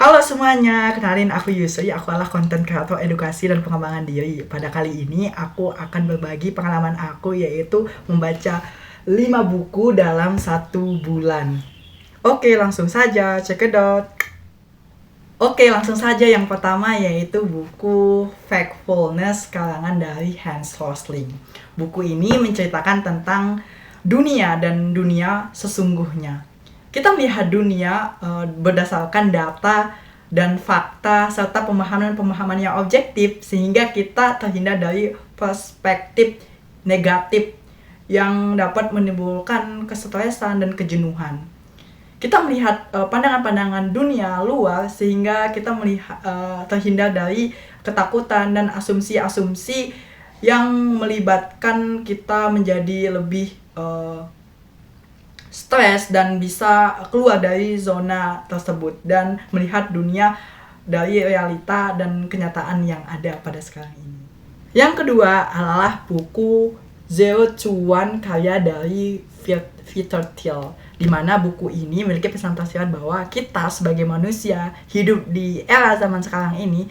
Halo semuanya, kenalin aku Yusri, aku adalah konten kreator edukasi dan pengembangan diri. Pada kali ini aku akan berbagi pengalaman aku yaitu membaca 5 buku dalam 1 bulan. Oke, langsung saja, check it out. Oke, langsung saja yang pertama yaitu buku Factfulness karangan dari Hans Rosling. Buku ini menceritakan tentang dunia dan dunia sesungguhnya. Kita melihat dunia berdasarkan data dan fakta serta pemahaman-pemahaman yang objektif sehingga kita terhindar dari perspektif negatif yang dapat menimbulkan kesetresan dan kejenuhan. Kita melihat pandangan-pandangan dunia luar sehingga kita melihat terhindar dari ketakutan dan asumsi-asumsi yang melibatkan kita menjadi lebih stres dan bisa keluar dari zona tersebut dan melihat dunia dari realita dan kenyataan yang ada pada sekarang ini. Yang kedua adalah buku Zero to One karya dari Peter Thiel, di mana buku ini memiliki pesan tersirat bahwa kita sebagai manusia hidup di era zaman sekarang ini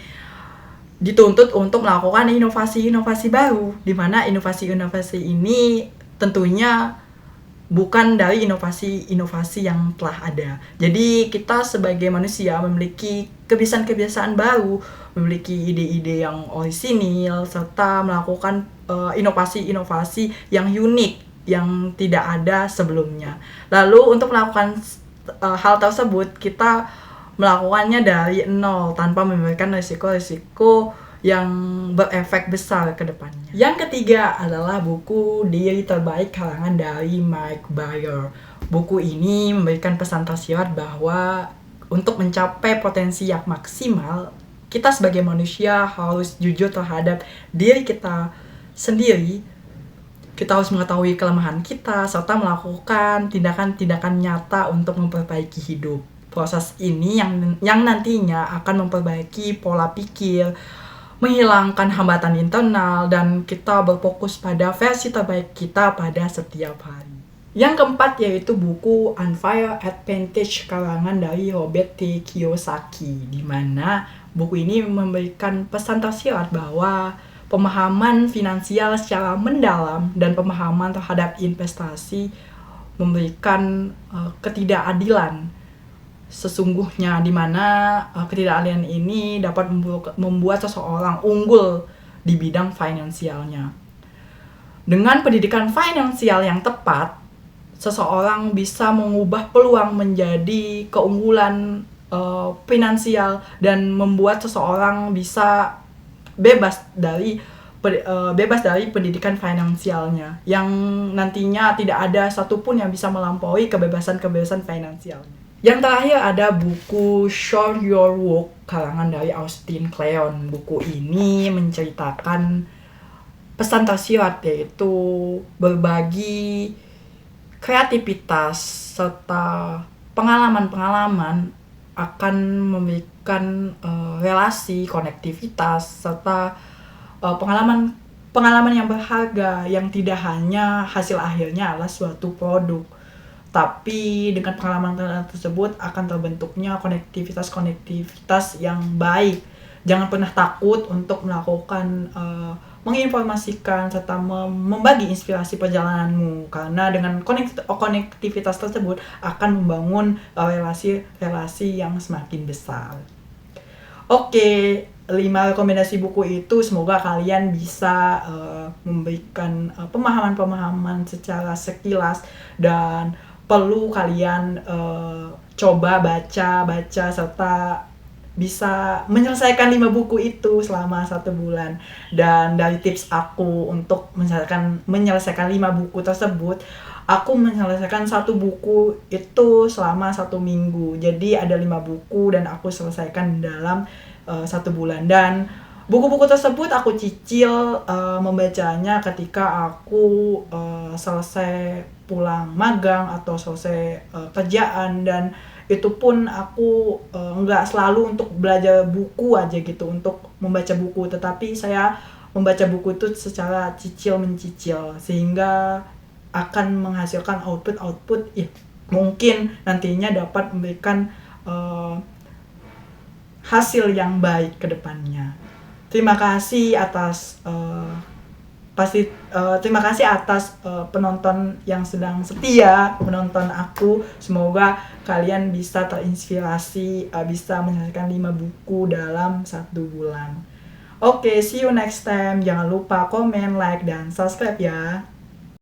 dituntut untuk melakukan inovasi-inovasi baru, di mana inovasi-inovasi ini tentunya bukan dari inovasi-inovasi yang telah ada. Jadi kita sebagai manusia memiliki kebiasaan-kebiasaan baru, memiliki ide-ide yang orisinil, serta melakukan inovasi-inovasi yang unik yang tidak ada sebelumnya. Lalu untuk melakukan hal tersebut kita melakukannya dari nol tanpa memberikan risiko-risiko yang berefek besar ke depannya. Yang ketiga adalah buku Diri Terbaik karangan dari Mike Bayer. Buku ini memberikan pesan tersirat bahwa untuk mencapai potensi yang maksimal, kita sebagai manusia harus jujur terhadap diri kita sendiri. Kita harus mengetahui kelemahan kita serta melakukan tindakan-tindakan nyata untuk memperbaiki hidup. Proses ini yang nantinya akan memperbaiki pola pikir, menghilangkan hambatan internal, dan kita berfokus pada versi terbaik kita pada setiap hari. Yang keempat yaitu buku Unfair Advantage karangan dari Robert T. Kiyosaki, di mana buku ini memberikan pesan tersirat bahwa pemahaman finansial secara mendalam dan pemahaman terhadap investasi memberikan ketidakadilan sesungguhnya, di mana ketidakadilan ini dapat membuat seseorang unggul di bidang finansialnya. Dengan pendidikan finansial yang tepat, seseorang bisa mengubah peluang menjadi keunggulan finansial dan membuat seseorang bisa bebas dari pendidikan finansialnya yang nantinya tidak ada satupun yang bisa melampaui kebebasan finansialnya. Yang terakhir ada buku Show Your Work karangan dari Austin Kleon. Buku ini menceritakan pesan tersirat yaitu berbagi kreativitas serta pengalaman-pengalaman akan memberikan relasi, konektivitas serta pengalaman yang berharga yang tidak hanya hasil akhirnya adalah suatu produk, tapi dengan pengalaman tersebut akan terbentuknya konektivitas yang baik. Jangan pernah takut untuk melakukan menginformasikan serta membagi inspirasi perjalananmu, karena dengan konektivitas tersebut akan membangun relasi-relasi yang semakin besar. Oke, 5 rekomendasi buku itu semoga kalian bisa memberikan pemahaman-pemahaman secara sekilas dan perlu kalian coba baca serta bisa menyelesaikan 5 buku itu selama 1 bulan. Dan dari tips aku untuk menyelesaikan 5 buku tersebut, aku menyelesaikan 1 buku itu selama 1 minggu. Jadi ada 5 buku dan aku selesaikan dalam 1 bulan. Dan buku-buku tersebut aku cicil membacanya ketika aku selesai pulang magang atau selesai kerjaan, dan itu pun aku nggak selalu untuk belajar buku aja gitu, untuk membaca buku, tetapi saya membaca buku itu secara cicil-mencicil sehingga akan menghasilkan output mungkin nantinya dapat memberikan hasil yang baik ke depannya. Terima kasih atas terima kasih atas penonton yang sedang setia menonton aku. Semoga kalian bisa terinspirasi, bisa menyelesaikan 5 buku dalam 1 bulan. Oke, see you next time. Jangan lupa komen, like, dan subscribe ya.